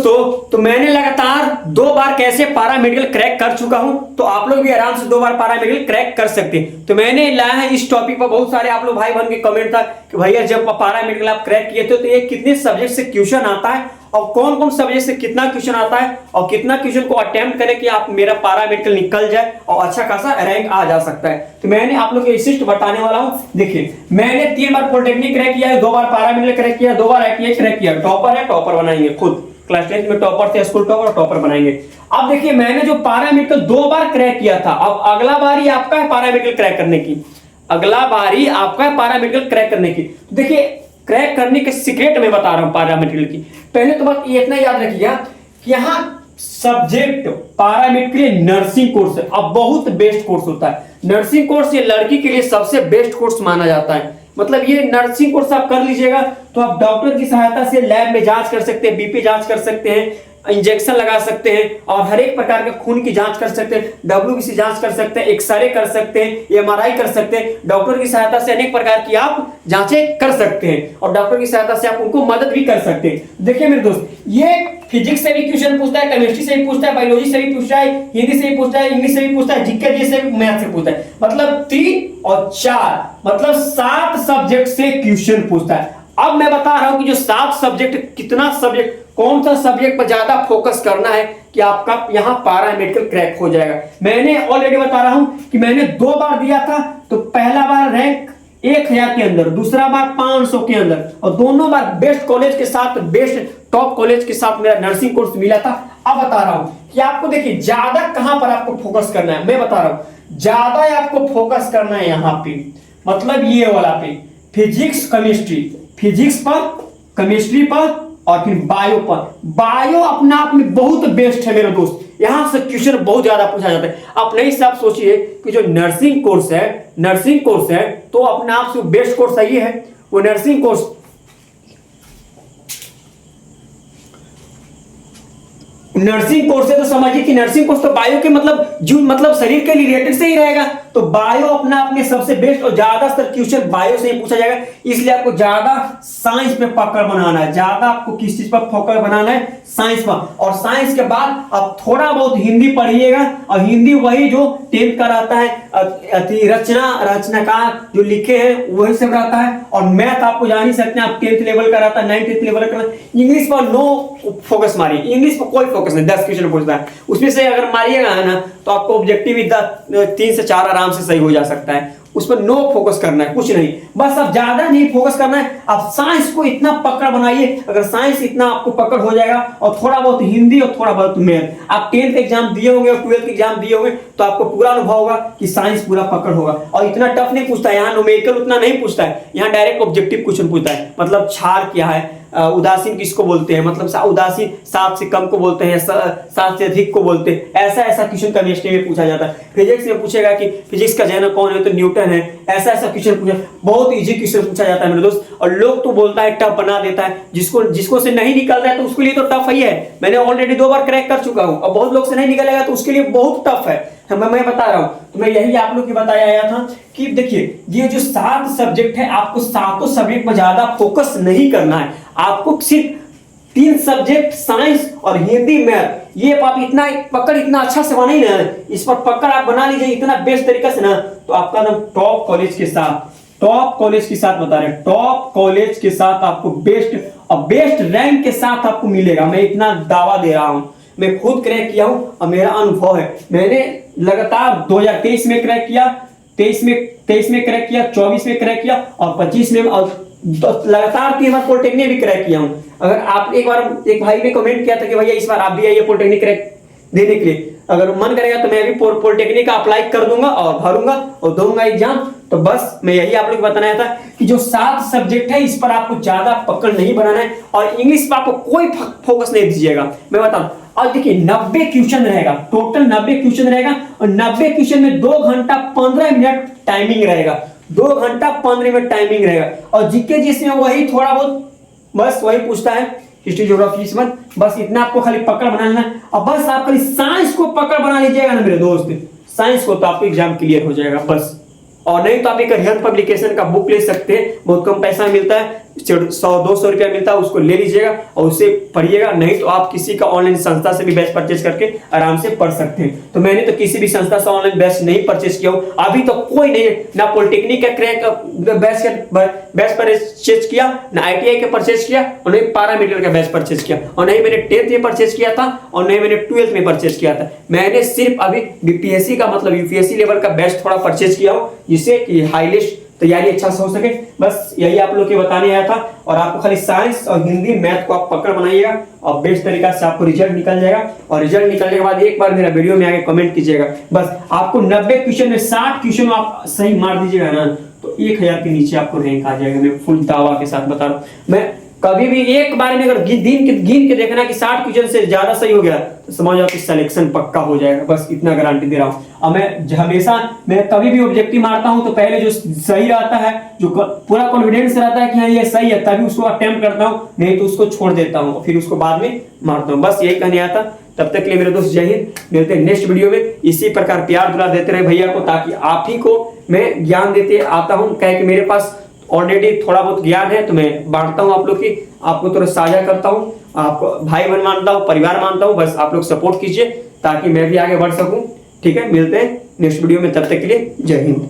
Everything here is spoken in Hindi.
दोस्तों, तो मैंने लगातार 2 बार कैसे पारा मेडिकल क्रैक कर चुका हूं, तो आप लोग भी आराम से 2 बार पारा मेडिकल क्रैक कर सकते हैं। तो मैंने लाया है इस टॉपिक पर, बहुत सारे आप लोग भाई बहन के कमेंट था कि भैया जब पारा मेडिकल आप क्रैक किए थे तो ये कितने सब्जेक्ट से क्वेश्चन आता है और कौन कौन सब्जेक्ट से कितना क्वेश्चन आता है और कितना क्वेश्चन को अटेम्प्ट करें कि आप मेरा पारा मेडिकल निकल जाए और अच्छा खासा रैंक आ जा सकता है। तो मैंने आप लोग को विशिष्ट बताने वाला हूं। देखिए, मैंने 3 बार पॉलिटेक्निक क्रैक किया है, 2 बार पारा मेडिकल क्रैक किया, 2 बार आईटीआई क्रैक किया। टॉपर है, टॉपर बनाएंगे खुद। क्लास 10 में टॉपर थे, स्कूल टॉपर और टॉपर बनाएंगे। अब देखिए, मैंने जो पारा मेडिकल 2 बार क्रैक किया था, अब अगला बारी आपका है पारा मेडिकल क्रैक करने की। अगला बारी आपका है पारा मेडिकल क्रैक करने की। देखिए, क्रैक करने के सीक्रेट मैं बता रहा हूं पारा मेडिकल की। पहले तो बात ये इतना याद रखिएगा कि यहाँ सब्जेक्ट पारा मेडिकल के लिए नर्सिंग कोर्स है। अब बहुत बेस्ट कोर्स होता है नर्सिंग कोर्स। ये लड़की के लिए सबसे बेस्ट कोर्स माना जाता है। मतलब ये नर्सिंग कोर्स आप कर लीजिएगा तो आप डॉक्टर की सहायता से लैब में जांच कर सकते हैं, बीपी जांच कर सकते हैं, इंजेक्शन लगा सकते हैं और हर एक प्रकार के खून की जांच कर सकते हैं, डब्ल्यूबीसी जांच कर सकते हैं, एक्सरे कर सकते हैं, एमआरआई कर सकते हैं। डॉक्टर की सहायता से अनेक प्रकार की आप जांचें कर सकते हैं और डॉक्टर की सहायता से आप उनको मदद भी कर सकते हैं। देखिए मेरे दोस्त, ये फिजिक्स से भी क्वेश्चन पूछता है, केमिस्ट्री से भी पूछता है, बायोलॉजी से भी पूछता है, हिंदी से भी पूछता है, इंग्लिश से भी पूछता है, जीके से भी, मैथ से पूछता है। मतलब 3 और 4 मतलब 7 सब्जेक्ट से क्वेश्चन पूछता है। अब मैं बता रहा हूं कि जो 7 सब्जेक्ट, कितना सब्जेक्ट, कौन सा सब्जेक्ट पर ज्यादा फोकस करना है कि आपका यहां पारा मेडिकल क्रैक हो जाएगा। मैंने ऑलरेडी बता रहा हूं कि मैंने 2 बार दिया था। तो पहला बार रैंक 1000 के अंदर, दूसरा बार 500 के अंदर और दोनों बार बेस्ट कॉलेज के साथ, बेस्ट टॉप कॉलेज के साथ मेरा नर्सिंग कोर्स मिला था। अब बता रहा हूं कि आपको देखिए ज्यादा कहां पर आपको फोकस करना है। मैं बता रहा हूं ज्यादा आपको फोकस करना है यहां पे, मतलब ये वाला पे, फिजिक्स केमिस्ट्री, फिजिक्स पर, केमिस्ट्री पर और फिर बायो पर। बायो अपने आप में बहुत बेस्ट है मेरे दोस्त, यहां से क्वेश्चन बहुत ज्यादा पूछा जाता है। अपने हिसाब सोचिए कि जो नर्सिंग कोर्स है तो अपने आप से बेस्ट कोर्स है, ये है वो नर्सिंग कोर्स। नर्सिंग कोर्स है तो समझिए कि नर्सिंग कोर्स तो बायो के मतलब शरीर के रिलेटेड से ही रहेगा। तो बायो अपने आप में सबसे बेस्ट और ज्यादातर क्वेश्चन बायो से ही पूछा जाएगा। इसलिए आपको ज्यादा साइंस पे पकड़ बनाना है, ज्यादा आपको किस चीज पर फोकस बनाना है, साइंस पर। और साइंस के बाद आप थोड़ा बहुत हिंदी पढ़िएगा और हिंदी वही जो 10th का रहता है, रचनाकार जो लिखे हैं वही सब रहता है। और मैथ आपको जान ही सकते हैं, आप 10th लेवल का रहता है, 9th लेवल का। इंग्लिश पर नो फोकस मारिए, इंग्लिश पर कोई फोकस नहीं। 10 क्वेश्चन पूछता है, उसमें से अगर मारिएगा ना तो आपको ऑब्जेक्टिव 3 से 4 आराम से सही हो जा सकता है। उस पर नो फोकस करना है, कुछ नहीं, बस अब ज्यादा नहीं फोकस करना है। आप साइंस को इतना पकड़ बनाइए, अगर साइंस इतना आपको पकड़ हो जाएगा और थोड़ा बहुत हिंदी और थोड़ा बहुत मैथ, आप 10th एग्जाम दिए होंगे और 12th एग्जाम दिए होंगे तो आपको पूरा अनुभव होगा कि साइंस पूरा पकड़ होगा। और इतना टफ नहीं पूछता है, यहाँ न्यूमेरिकल उतना नहीं पूछता है, यहाँ डायरेक्ट ऑब्जेक्टिव क्वेश्चन पूछता है। मतलब क्षार क्या है, उदासीन किसको बोलते हैं, मतलब उदासीन 7 से कम को बोलते हैं, 7 से अधिक को बोलते हैं। ऐसा क्वेश्चन केमिस्ट्री में पूछा जाता है। फिजिक्स में पूछेगा कि फिजिक्स का जनक कौन है, तो न्यूटन है। ऐसा क्वेश्चन पूछा, बहुत इजी क्वेश्चन पूछा जाता है मेरे दोस्त। और लोग तो बोलता है टफ बना देता है, जिसको से नहीं निकल रहा है तो उसके लिए तो टफ ही है। मैंने ऑलरेडी 2 बार क्रैक कर चुका हूं और बहुत लोग से नहीं निकलेगा तो उसके लिए बहुत टफ है। मैं बता रहा हूं, तो मैं यही आप लोग की बताया आया था कि देखिए ये जो 7 सब्जेक्ट है, आपको 7 सब्जेक्ट पर ज्यादा फोकस नहीं करना है। आपको सिर्फ 3 सब्जेक्ट साइंस और हिंदी मैथ, ये आप इतना पकड़ इतना अच्छा से बनाई ना, इस पर पकड़ आप बना लीजिए इतना बेस्ट तरीके से ना, तो आपका एकदम टॉप कॉलेज के साथ बता रहे हैं, टॉप कॉलेज के साथ आपको बेस्ट और बेस्ट रैंक के साथ आपको मिलेगा। मैं इतना दावा दे रहा हूं, मैं खुद क्रैक किया हूं और मेरा अनुभव है। मैंने लगातार 2023 में क्रैक किया, 23 में क्रैक किया, 24 में क्रैक किया और 25 में, और लगातार 3 बार पॉलिटेक्निक भी क्रैक किया हूं। अगर आप एक भाई ने कमेंट किया था कि भैया इस बार आप भी आइए पॉलिटेक्निक क्रैक देने के लिए, अगर मन करेगा तो मैं भी पॉलिटेक्निक का अप्लाई कर दूंगा और भरूंगा और दूंगा एग्जाम। तो बस मैं यही आप लोग को बताना था कि जो 7 सब्जेक्ट है इस पर आपको ज्यादा पकड़ नहीं बनाना है और इंग्लिश पर आपको कोई फोकस नहीं दीजिएगा। मैं बताऊं, और देखिए 90 क्वेश्चन रहेगा, टोटल 90 क्वेश्चन रहेगा और 90 क्वेश्चन में 2 घंटा 15 मिनट टाइमिंग रहेगा, 2 घंटा 15 मिनट टाइमिंग रहेगा। और जीके जिसमें वही थोड़ा बहुत बस वही पूछता है, हिस्ट्री ज्योग्राफी इसमें, बस इतना आपको खाली पकड़ बनाना है। और बस आप खाली साइंस को पकड़ बना लीजिएगा ना मेरे दोस्त, साइंस को, तो आपको एग्जाम क्लियर हो जाएगा बस। और नहीं तो आप एक हेल्थ पब्लिकेशन का बुक ले सकते हैं, बहुत कम पैसा मिलता है, 100-200 रुपया मिलता है उसको ले लीजिएगा और उससे पढ़िएगा, नहीं तो आप किसी का ऑनलाइन संस्था से भी बैच परचेज करके आराम से पढ़ सकते हैं। तो मैंने तो किसी भी संस्था से ऑनलाइन बैच नहीं परचेज किया हूं, अभी तो कोई नहीं, ना पॉलिटेक्निक का क्रैक बैच परचेज किया, ना ITI का परचेज किया, और नहीं पैरामीटर का बैच परचेज किया, और नहीं मैंने 10th में परचेज किया था, और नहीं मैंने 12th में परचेज किया था। मैंने सिर्फ अभी BPSC का मतलब UPSC लेवल का बैच थोड़ा परचेज किया हूं, जिससे कि हाईलिस्ट तैयारी अच्छा से हो सके। बस यही आप लोग के बताने आया था। और आपको खाली साइंस और हिंदी मैथ को आप पकड़ बनाइएगा और बेस्ट तरीका से आपको रिजल्ट निकल जाएगा। और रिजल्ट निकलने के बाद एक बार मेरा वीडियो में आके कमेंट कीजिएगा। बस आपको 90 क्वेश्चन में 60 क्वेश्चन आप सही मार दीजिएगा ना, तो 1000 के नीचे आपको रैंक आ जाएगा। मैं फुल दावा के साथ बता रहा हूँ। मैं कभी भी एक बार में अगर गिन के देखना कि 60 क्वेश्चन से ज्यादा सही हो गया तो समझ जाओ कि सिलेक्शन पक्का हो जाएगा। बस इतना गारंटी दे रहा हूं। और मैं कभी भी ऑब्जेक्टिव मारता हूं तो पहले जो सही रहता है, जो पूरा कॉन्फिडेंस रहता है कि हाँ ये सही है, तभी उसको अटेम्प्ट करता हूं, नहीं तो उसको छोड़ देता हूं, फिर उसको बाद में मारता हूं। बस यही कहने आता। तब तक के लिए मेरे दोस्त जय हिंद। मिलते हैं नेक्स्ट वीडियो में। इसी प्रकार प्यार दुला देते रहे भैया को, ताकि आप ही को मैं ज्ञान देते आता हूं। कहे कि मेरे पास ऑलरेडी थोड़ा बहुत ज्ञान है तो मैं बांटता हूं आप लोग की, आपको थोड़ा साझा करता हूं, आपको भाई बहन मानता हूं, परिवार मानता हूं। बस आप लोग सपोर्ट कीजिए ताकि मैं भी आगे बढ़ सकूं। ठीक है, मिलते हैं नेक्स्ट वीडियो में। तब तक के लिए जय हिंद।